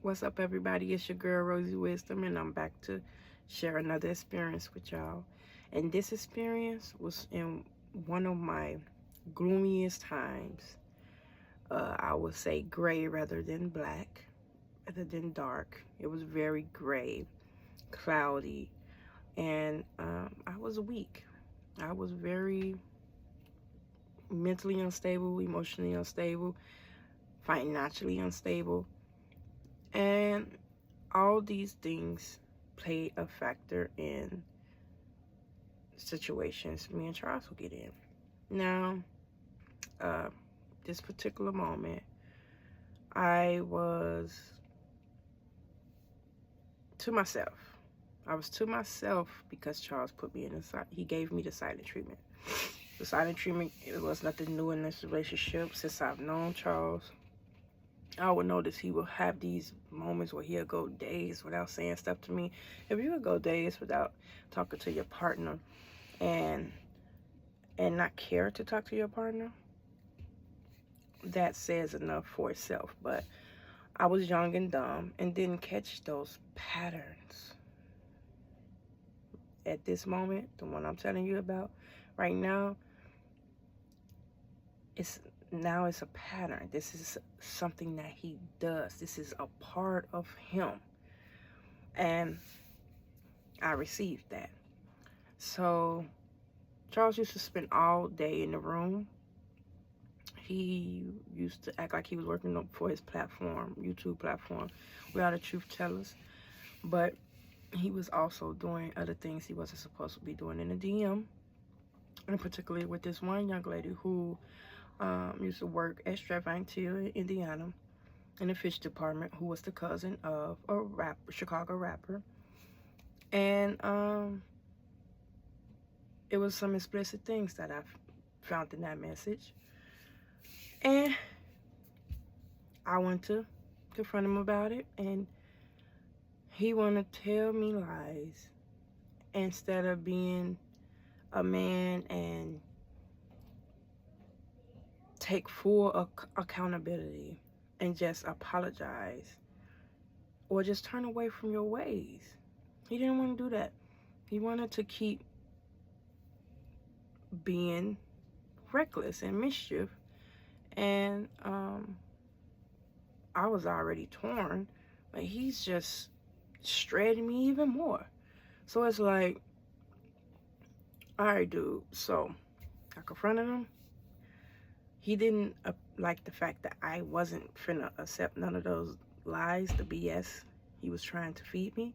What's up, everybody? It's your girl, Rosey Wisdom, and I'm back to share another experience with y'all. And this experience was in one of my gloomiest times. I would say gray rather than black, rather than dark. It was very gray, cloudy, and I was weak. I was very mentally unstable, emotionally unstable, financially unstable, and all these things played a factor in situations me and Charles will get in. Now, uh, this particular moment, I was to myself. I was to myself because Charles put me in he gave me the silent treatment. The silent treatment, it was nothing new in this relationship since I've known Charles. I would notice he will have these moments where he'll go days without saying stuff to me. If you would go days without talking to your partner and not care to talk to your partner, that says enough for itself. But I was young and dumb and didn't catch those patterns. At this moment, the one I'm telling you about right now, it's a pattern. This is something that he does. This is a part of him. And I received that. So Charles used to spend all day in the room. He used to act like he was working for his platform, YouTube platform. We are the truth tellers. But he was also doing other things he wasn't supposed to be doing in the DM. And particularly with this one young lady who used to work at Stratford, Indiana, in the fish department, who was the cousin of a Chicago rapper. And it was some explicit things that I found in that message. And I went to confront him about it, and he wanted to tell me lies instead of being a man and take full accountability and just apologize or just turn away from your ways. He didn't want to do that. He wanted to keep being reckless and mischief. And I was already torn, but he's just shredding me even more. So it's like, all right, dude. So I confronted him. He didn't like the fact that I wasn't finna accept none of those lies, the BS he was trying to feed me.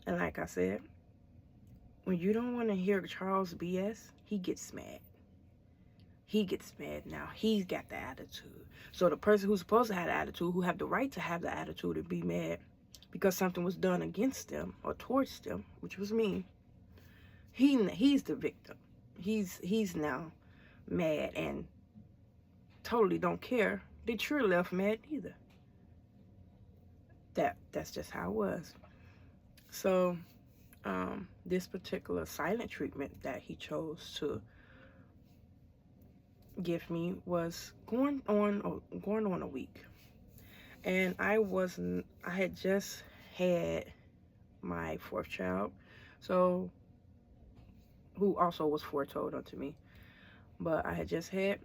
And like I said, when you don't want to hear Charles BS, he gets mad. He gets mad now. He's got the attitude. So the person who's supposed to have the attitude, who have the right to have the attitude and be mad because something was done against them or towards them, which was me, he's the victim. He's now mad and totally don't care. They sure left mad either. That's just how it was. So this particular silent treatment that he chose to give me was going on a week. And I had just had my fourth child, so who also was foretold unto me. But I had just had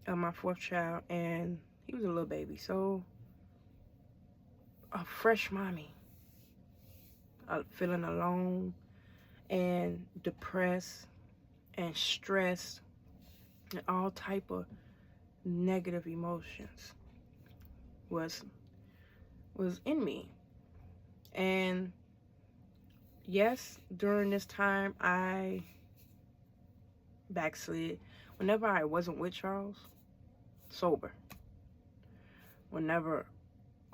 my fourth child, and he was a little baby, so a fresh mommy, feeling alone and depressed and stressed and all type of negative emotions was in me. And yes, during this time I backslid. Whenever I wasn't with Charles, sober. Whenever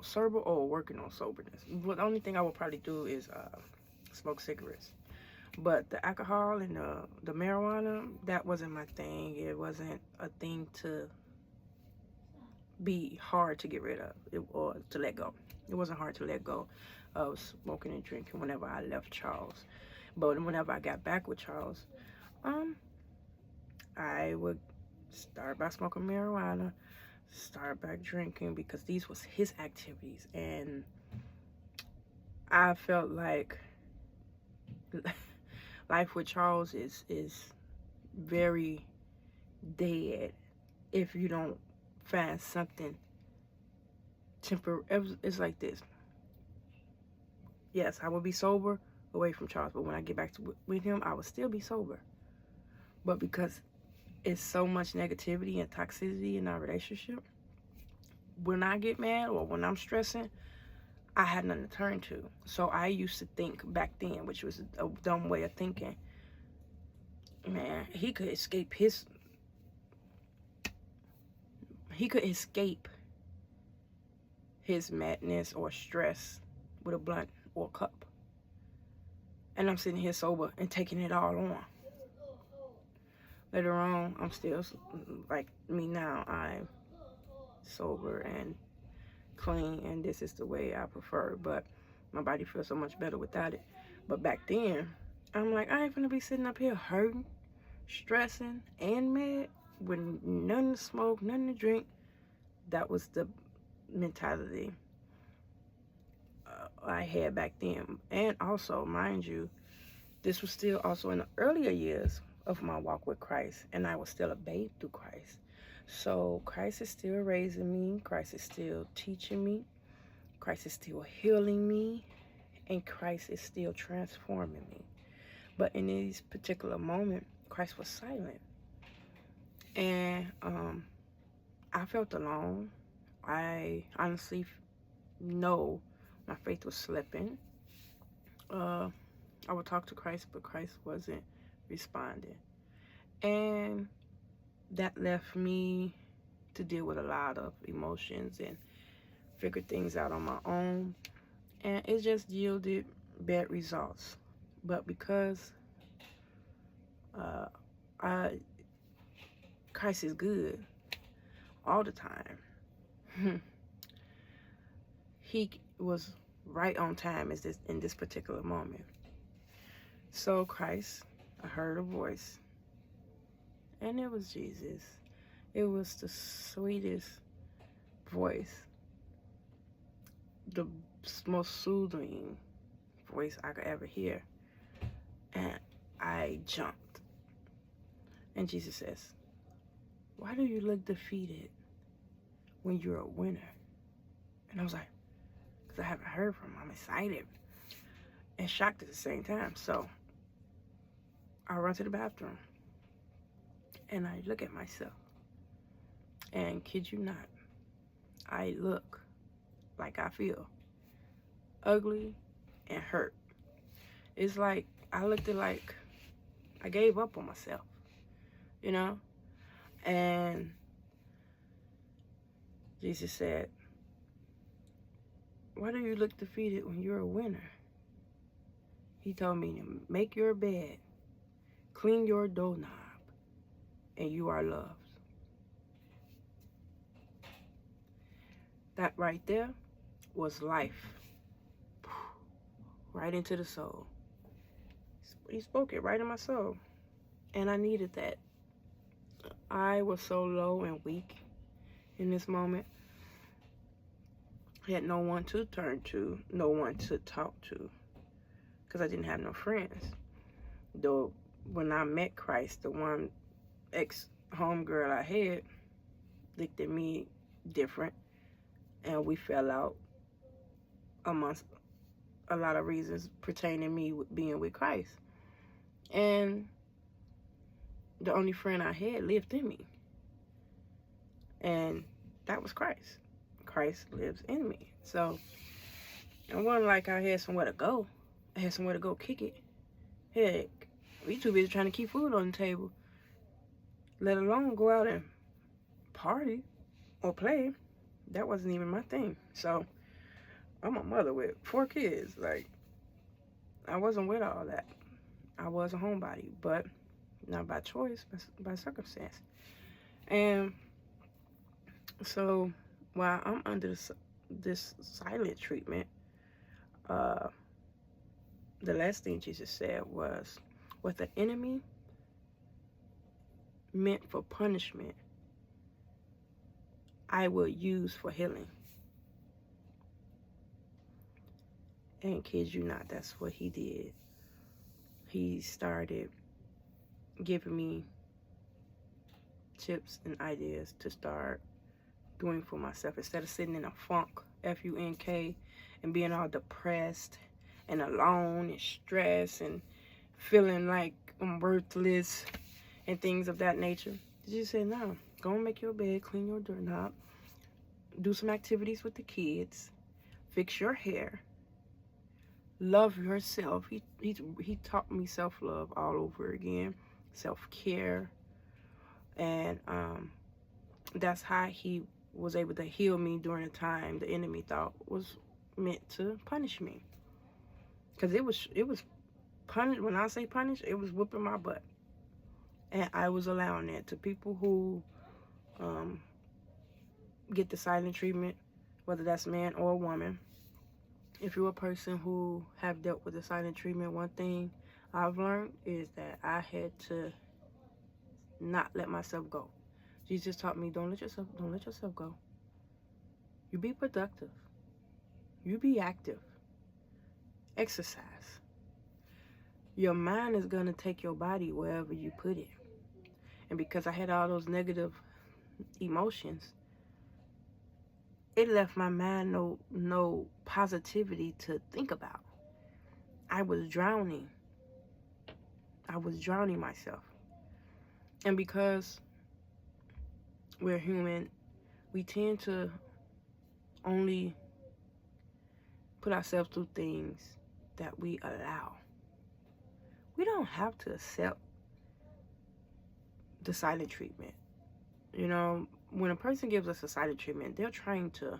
sober or working on soberness. The only thing I would probably do is smoke cigarettes. But the alcohol and the marijuana, that wasn't my thing. It wasn't a thing to be hard to get rid of or to let go. It wasn't hard to let go of smoking and drinking whenever I left Charles. But whenever I got back with Charles, I would start by smoking marijuana, start back drinking because these was his activities, and I felt like life with Charles is very dead if you don't find something temporary. It's like this. Yes, I will be sober away from Charles, but when I get back with him, I will still be sober. But because it's so much negativity and toxicity in our relationship, when I get mad or when I'm stressing, I had nothing to turn to. So I used to think back then, which was a dumb way of thinking, man, he could escape his madness or stress with a blunt or a cup. And I'm sitting here sober and taking it all on. Later on, I'm still, like me now, I'm sober and clean, and this is the way I prefer. But my body feels so much better without it. But back then, I'm like, I ain't gonna be sitting up here hurting, stressing, and mad with nothing to smoke, nothing to drink. That was the mentality I had back then. And also, mind you, this was still also in the earlier years of my walk with Christ, and I was still a babe through Christ. So Christ is still raising me, Christ is still teaching me, Christ is still healing me, and Christ is still transforming me. But in this particular moment, Christ was silent. And I felt alone. I honestly know my faith was slipping. I would talk to Christ, but Christ wasn't responding. And that left me to deal with a lot of emotions and figure things out on my own. And it just yielded bad results. But because Christ is good all the time, he was right on time in this particular moment. So Christ, I heard a voice, and it was Jesus. It was the sweetest voice, the most soothing voice I could ever hear. And I jumped. And Jesus says, why do you look defeated when you're a winner? And I was like, because I haven't heard from him. I'm excited and shocked at the same time. So I run to the bathroom and I look at myself. And kid you not, I look like I feel ugly and hurt. It's like I looked at like I gave up on myself, you know? And Jesus said, why do you look defeated when you're a winner? He told me to make your bed, clean your doorknob, and you are loved. That right there was life. Right into the soul. He spoke it right in my soul. And I needed that. I was so low and weak in this moment. I had no one to turn to, no one to talk to, because I didn't have no friends. Though when I met Christ, the one ex-homegirl I had looked at me different, and we fell out amongst a lot of reasons pertaining to me being with Christ. And the only friend I had lived in me. And that was Christ. Christ lives in me. So it wasn't like I had somewhere to go. I had somewhere to go kick it. Heck, we too busy trying to keep food on the table, let alone go out and party or play. That wasn't even my thing. So I'm a mother with 4 kids. Like, I wasn't with all that. I was a homebody, but not by choice, but by circumstance. And so while I'm under this silent treatment, the last thing Jesus said was, what the enemy meant for punishment, I will use for healing. And kid you not, that's what he did. He started giving me tips and ideas to start doing for myself. Instead of sitting in a funk, F-U-N-K, and being all depressed and alone and stressed and feeling like I'm worthless and things of that nature. You say, no, go and make your bed, clean your doorknob, do some activities with the kids, fix your hair, love yourself. He taught me self-love all over again, self-care, and that's how he was able to heal me during a time the enemy thought was meant to punish me. Because it was punish. When I say punish, it was whooping my butt, and I was allowing it to people who get the silent treatment, whether that's man or woman. If you're a person who have dealt with the silent treatment, one thing I've learned is that I had to not let myself go. Jesus taught me, don't let yourself go. You be productive. You be active. Exercise. Your mind is going to take your body wherever you put it. And because I had all those negative emotions, it left my mind no positivity to think about. I was drowning. I was drowning myself. And because we're human, we tend to only put ourselves through things that we allow. We don't have to accept the silent treatment. You know, when a person gives us a silent treatment, they're trying to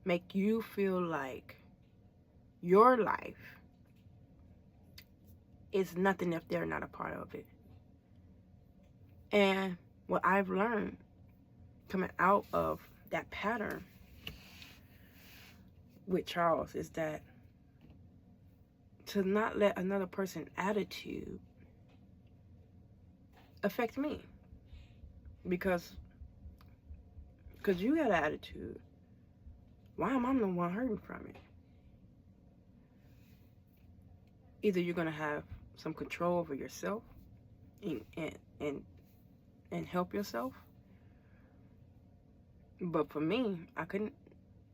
make you feel like your life is nothing if they're not a part of it. And what I've learned coming out of that pattern with Charles is that to not let another person's attitude affect me. Because you got an attitude. Why am I the one hurting from it? Either you're going to have some control over yourself and help yourself. But for me, I couldn't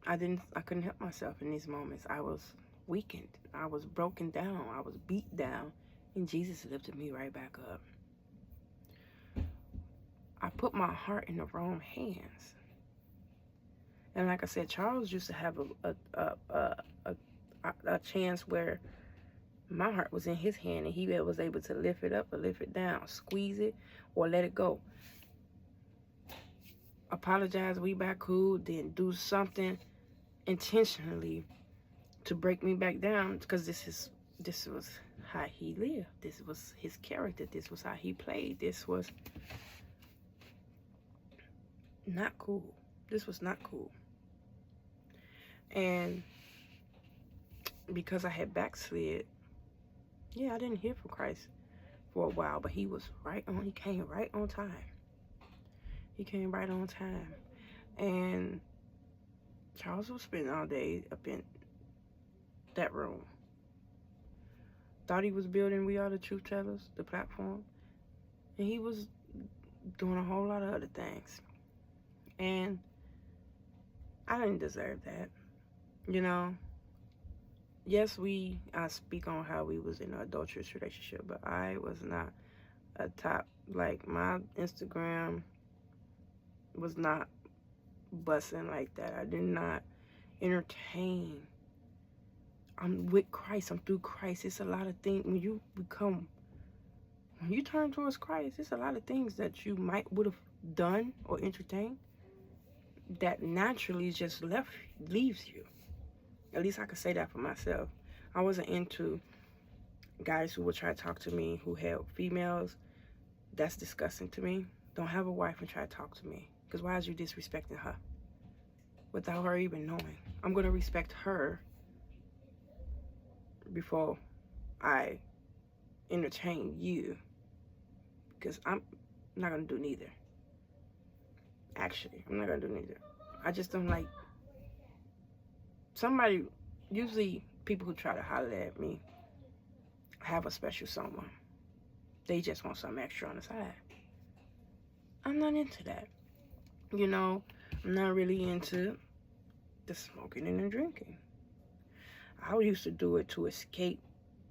help myself in these moments. I was weakened. I was broken down. I was beat down. And Jesus lifted me right back up. I put my heart in the wrong hands. And like I said, Charles used to have a chance where my heart was in his hand and he was able to lift it up or lift it down, squeeze it or let it go. Apologize, we back cool, then do something intentionally to break me back down, because this was how he lived. This was his character. This was how he played. This was not cool. This was not cool. And because I had backslid, yeah, I didn't hear from Christ for a while, but he was right on. He came right on time. He came right on time. And Charles was spending all day up in that room. Thought he was building We Are the Truth Tellers, the platform. And he was doing a whole lot of other things. And I didn't deserve that. You know, yes, I speak on how we was in an adulterous relationship, but I was not a top, like my Instagram was not busting like that. I did not entertain. I'm with Christ. I'm through Christ. It's a lot of things when you turn towards Christ, it's a lot of things that you would have done or entertained that naturally just leaves you. At least I could say that for myself. I wasn't into guys who would try to talk to me who had females. That's disgusting to me. Don't have a wife and try to talk to me. Because why is you disrespecting her? Without her even knowing. I'm going to respect her before I entertain you. Because I'm not going to do neither. Actually, I'm not going to do neither. I just don't like somebody. Usually, people who try to holler at me have a special someone. They just want something extra on the side. I'm not into that. You know, I'm not really into the smoking and the drinking. I used to do it to escape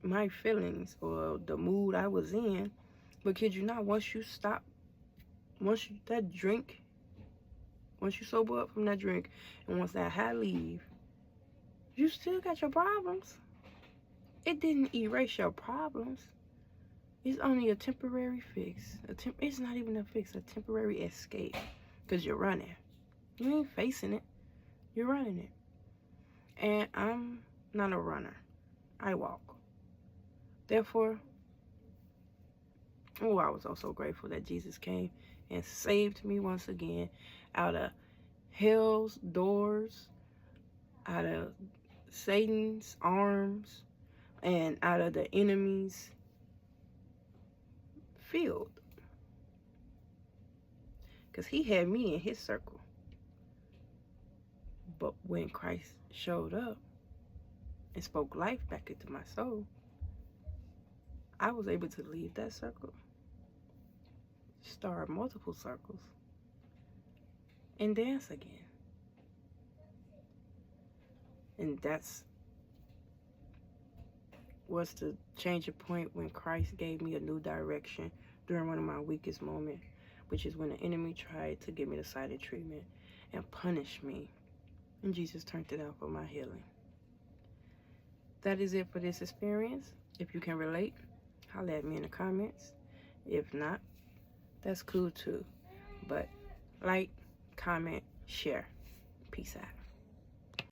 my feelings or the mood I was in. But kid you not, once you stop, once you sober up from that drink, and once that high leave, you still got your problems. It didn't erase your problems. It's only a temporary fix. It's not even a fix, a temporary escape. Because you're running. You ain't facing it. You're running it. And I'm not a runner. I walk. Therefore, I was also grateful that Jesus came and saved me once again out of hell's doors, out of Satan's arms, and out of the enemy's field. Because he had me in his circle. But when Christ showed up and spoke life back into my soul, I was able to leave that circle, start multiple circles, and dance again. And that's was the change of point when Christ gave me a new direction during one of my weakest moments, which is when the enemy tried to give me the silent treatment and punish me. And Jesus turned it out for my healing. That is it for this experience. If you can relate, holler at me in the comments. If not, that's cool too. But like, comment, share. Peace out.